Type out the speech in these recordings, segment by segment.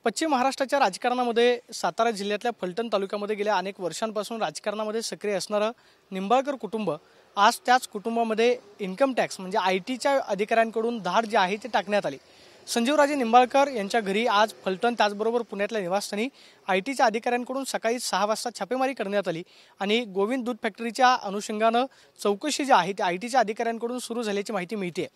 पश्चिम महाराष्ट्राच्या राजकारणामध्ये सातारा जिल्ह्यातल्या फलटण तालुक्यामध्ये गेल्या अनेक वर्षांपासून राजकारणामध्ये सक्रिय असणारं निंबाळकर कुटुंब आज त्याच कुटुंबामध्ये इन्कम टॅक्स म्हणजे आयटीच्या अधिकाऱ्यांकडून धाड जी आहे ती टाकण्यात आली। संजीवराजे निंबाळकर यांच्या घरी आज फलटण त्याचबरोबर पुण्यातल्या निवासस्थानी आयटीच्या अधिकाऱ्यांकडून सकाळी 6 वाजता छापेमारी करण्यात आली आणि गोविंद दूध फॅक्टरीच्या अनुषंगानं चौकशी जी आहे ती आयटीच्या अधिकाऱ्यांकडून सुरू झाल्याची माहिती मिळते।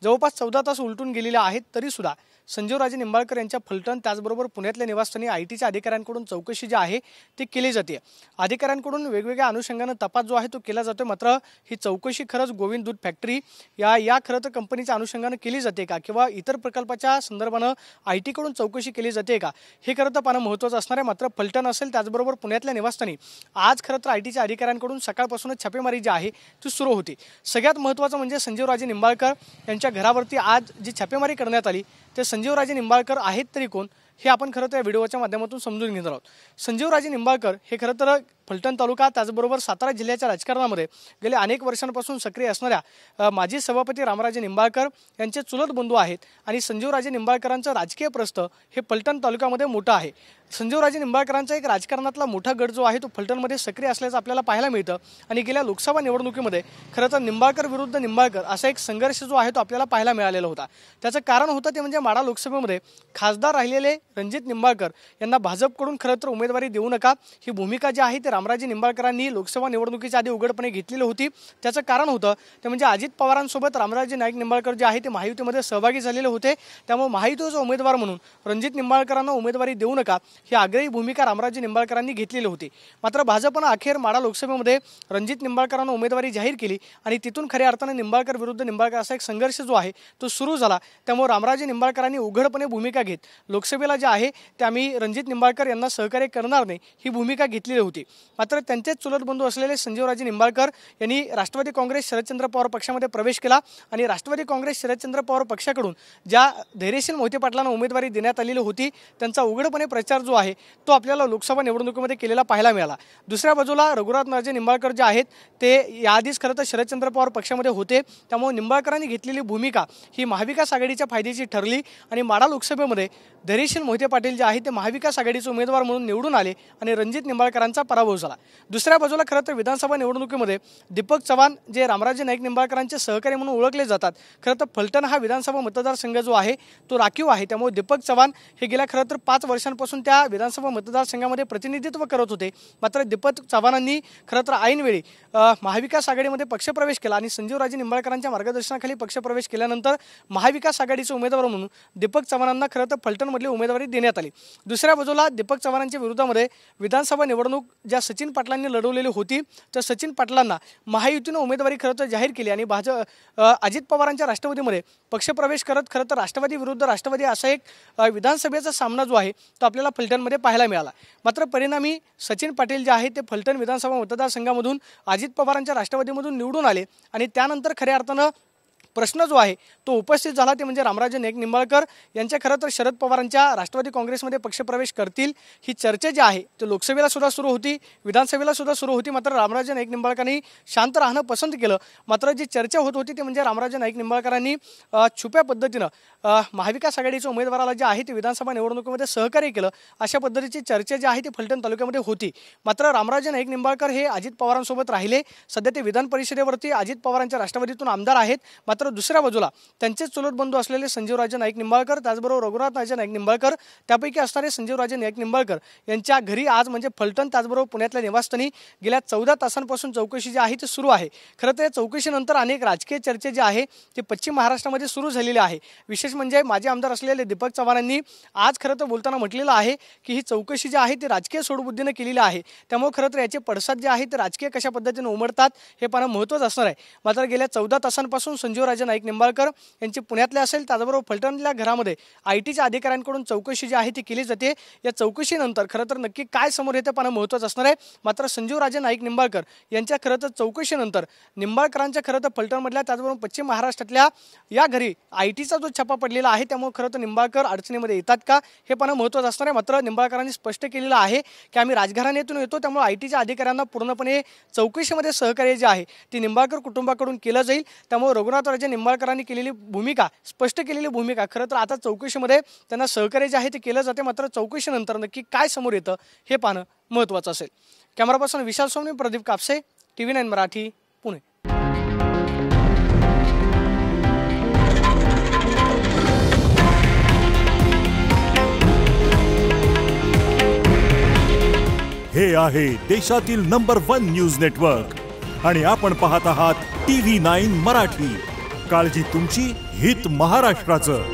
जवळपास 14 तास उलटून गेलेले आहेत तरी सुद्धा संजीवराजे निंबाळकर यांच्या फलटण त्याचबरोबर पुण्यातल्या निवासस्थानी आयटीच्या अधिकाऱ्यांकडून चौकशी जी आहे ती केली जाते। अधिकाऱ्यांकडून वेगवेगळ्या अनुषंगानं तपास जो आहे तो केला जातो, मात्र ही चौकशी खरंच गोविंद दूध फॅक्टरी या खरं तर कंपनीच्या अनुषंगानं केली जाते का किंवा इतर प्रकल्पाच्या संदर्भानं आयटीकडून चौकशी केली जाते का, हे खरं तर पाहणं महत्त्वाचं असणार आहे। मात्र फलटण असेल त्याचबरोबर पुण्यातल्या निवासस्थानी आज खरं तर आयटीच्या अधिकाऱ्यांकडून सकाळपासूनच छापेमारी जी आहे ती सुरू होती। सगळ्यात महत्त्वाचं म्हणजे संजीवराजे निंबाळकर यांच्या घरावरती आज जी छापेमारी करण्यात आली ते संजीवराजे निंबाळकर आहेत तरी कोण हे आपण खरं तर या व्हिडिओच्या माध्यमातून समजून घेणार आहोत। संजीवराजे निंबाळकर हे खरं तर फलटण तालुका त्याचबरोबर सातारा जिल्ह्याच्या राजकारणामध्ये गेल्या अनेक वर्षांपासून सक्रिय असणाऱ्या माजी सभापती रामराजे निंबाळकर यांचे चुलत बंधू आहेत आणि संजीवराजे निंबाळकरांचं राजकीय प्रस्थ हे फलटण तालुक्यामध्ये मोठं आहे। संजीवराजे निंबाळकरांचा एक राजकारणातला मोठा गट जो आहे तो फलटणमध्ये सक्रिय असल्याचं आपल्याला पाहायला मिळतं आणि गेल्या लोकसभा निवडणुकीमध्ये खरं तर निंबाळकर विरुद्ध निंबाळकर असा एक संघर्ष जो आहे तो आपल्याला पाहायला मिळालेला होता। त्याचं कारण होतं ते म्हणजे माढा लोकसभेमध्ये खासदार राहिलेले रणजित निंबाळकर यांना भाजपकडून खरं तर उमेदवारी देऊ नका ही भूमिका जी आहे ते रामराजे निंबाळकरांनी लोकसभा निवडणुकीच्या आधी उघडपणे घेतलेली होती। त्याचं कारण होतं ते म्हणजे अजित पवारांसोबत रामराजे नाईक निंबाळकर जे आहे ते महायुतीमध्ये सहभागी झालेले होते, त्यामुळे महायुतीचा उमेदवार म्हणून रणजित निंबाळकरांना उमेदवारी देऊ नका ही आग्रही भूमिका रामराजे निंबाळकरांनी घेतलेली होती। मात्र भाजपनं अखेर माढा लोकसभेमध्ये रणजित निंबाळकरांना उमेदवारी जाहीर केली आणि तिथून खऱ्या अर्थाने निंबाळकर विरुद्ध निंबाळकर असा एक संघर्ष जो आहे तो सुरू झाला। त्यामुळे रामराजे निंबाळकरांनी उघडपणे भूमिका घेत लोकसभेला जे आहे ते आम्ही रणजित निंबाळकर यांना सहकार्य करणार नाही ही भूमिका घेतलेली होती। मात्र त्यांचेच चुलत बंधू असलेले संजीवराजे निंबाळकर यांनी राष्ट्रवादी काँग्रेस शरदचंद्र पवार पक्षामध्ये प्रवेश केला आणि राष्ट्रवादी काँग्रेस शरदचंद्र पवार पक्षाकडून ज्या धैर्यशील मोहिते पाटलांना उमेदवारी देण्यात आलेली होती त्यांचा उघडपणे प्रचार जो आहे तो आपल्याला लोकसभा निवडणुकीमध्ये केलेला पाहायला मिळाला। दुसऱ्या बाजूला रघुनाथराजे निंबाळकर जे आहेत ते याआधीच खरं तर शरदचंद्र पवार पक्षामध्ये होते, त्यामुळे निंबाळकरांनी घेतलेली भूमिका ही महाविकास आघाडीच्या फायद्याची ठरली आणि माढा लोकसभेमध्ये धैर्यशील मोहिते पाटील जे आहेत ते महाविकास आघाडीचे उमेदवार म्हणून निवडून आले आणि रणजित निंबाळकरांचा पराभव झाला। दुसऱ्या बाजूला खरं तर विधानसभा निवडणुकीमध्ये दीपक चव्हाण जे रामराजे नाईक निंबाळकरांचे सहकारी म्हणून ओळखले जातात, खरं तर फलटण हा विधानसभा मतदारसंघ जो आहे तो राखीव आहे, त्यामुळे दीपक चव्हाण हे गेल्या खरं तर 5 वर्षांपासून त्या विधानसभा मतदारसंघामध्ये प्रतिनिधित्व करत होते। मात्र दीपक चव्हाणांनी खरं तर ऐनवेळी महाविकास आघाडीमध्ये पक्षप्रवेश केला आणि संजीवराजे निंबाळकरांच्या मार्गदर्शनाखाली पक्षप्रवेश केल्यानंतर महाविकास आघाडीचे उमेदवार म्हणून दीपक चव्हाणांना खरं तर फलटणमधली उमेदवारी देण्यात आली। दुसऱ्या बाजूला दीपक चव्हाणांच्या विरोधामध्ये विधानसभा निवडणूक ज्या सचिन पाटलांनी लढवलेली होती त्या सचिन पाटलांना महायुतीनं उमेदवारी खरं तर जाहीर केली आणि अजित पवारांच्या राष्ट्रवादीमध्ये पक्षप्रवेश करत खरं तर राष्ट्रवादी विरुद्ध राष्ट्रवादी असा एक विधानसभेचा सामना जो आहे तो आपल्याला फलटणमध्ये पाहायला मिळाला। मात्र परिणामी सचिन पाटील जे आहे ते फलटण विधानसभा मतदारसंघामधून अजित पवारांच्या राष्ट्रवादीमधून निवडून आले आणि त्यानंतर खऱ्या अर्थानं प्रश्न जो आहे तो उपस्थित झाला ते म्हणजे रामराजे नाईक निंबाळकर यांच्या खरं तर शरद पवारांच्या राष्ट्रवादी काँग्रेसमध्ये पक्षप्रवेश करतील ही चर्चा जी आहे ते लोकसभेला सुद्धा सुरू होती, विधानसभेला सुद्धा सुरू होती। मात्र रामराजे नाईक निंबाळकरांनी शांत राहणं पसंत केलं। मात्र जी चर्चा होत होती ते म्हणजे रामराजे नाईक निंबाळकरांनी छुप्या पद्धतीनं महाविकास आघाडीच्या उमेदवाराला जे आहे ते विधानसभा निवडणुकीमध्ये सहकार्य केलं अशा पद्धतीची चर्चा जी आहे ती फलटण तालुक्यामध्ये होती। मात्र रामराजे नाईक निंबाळकर हे अजित पवारांसोबत राहिले, सध्या ते विधान परिषदेवरती अजित पवारांच्या राष्ट्रवादीतून आमदार आहेत। मात्र दुसऱ्या बाजूला त्यांचे चुलत बंधू असलेले संजीवराजे नाईक निंबाळकर त्याचबरोबर रघुनाथराजे नाईक निंबाळकर त्यापैकी असणारे संजीवराजे नाईक निंबाळकर यांच्या घरी आज म्हणजे फलटण त्याचबरोबर पुण्यातल्या निवासस्थानी गेल्या 14 तासांपासून चौकशी जी आहे ती सुरू आहे। खरं तर या चौकशीनंतर अनेक राजकीय चर्चा जी आहे ती पश्चिम महाराष्ट्रामध्ये सुरू झालेली आहे। विशेष म्हणजे माजी आमदार असलेले दीपक चव्हाणांनी आज खरं तर बोलताना म्हटलेलं आहे की ही चौकशी जी आहे ती राजकीय सूडबुद्धीने केलेली आहे, त्यामुळे खरं तर याचे पडसाद जे आहे ते राजकीय कशा पद्धतीने उमटतात हे पाहणं महत्त्वाचं असणार आहे। मात्र गेल्या 14 तासांपासून संजीवराजे नाईक निंबाळकर यांची पुण्यातले असेल त्याचबरोबर फलटणच्या घरामध्ये आयटीच्या अधिकाऱ्यांकडून चौकशी जी आहे ती केली जाते। या चौकशीनंतर खरं तर नक्की काय समोर येते पाहणं महत्त्वाचं असणार आहे। मात्र संजीवराजे नाईक निंबाळकर यांच्या खरं तर चौकशीनंतर निंबाळकरांच्या खरं तर फलटणमधल्या त्याचबरोबर पश्चिम महाराष्ट्रातल्या या घरी आयटीचा जो छापा पडलेला आहे त्यामुळे खरं तर निंबाळकर अडचणीमध्ये येतात का हे पाहणं महत्त्वाचं असणार आहे। मात्र निंबाळकरांनी स्पष्ट केलेलं आहे की आम्ही राजघराण्यातून येतो, त्यामुळे आयटीच्या अधिकाऱ्यांना पूर्णपणे चौकशीमध्ये सहकार्य जे आहे ते निंबाळकर कुटुंबाकडून केलं जाईल। त्यामुळे रघुनाथराजे जे निंबाळकरांनी केलेली भूमिका, स्पष्ट केलेली भूमिका, खरं तर आता चौकशीमध्ये त्यांना सहकार्य जे आहे ते केलं जाते, मात्र चौकशीनंतर नक्की काय समोर येतं हे पाहणं महत्त्वाचं असेल. कॅमेरा पर्सन विशाल सोमनी, प्रदीप कापसे, TV9 मराठी, पुणे. हे आहे देशातील नंबर 1 न्यूज नेटवर्क आणि आपण पाहत आहात TV9 मराठी. काळजी तुमची, हित महाराष्ट्राचं.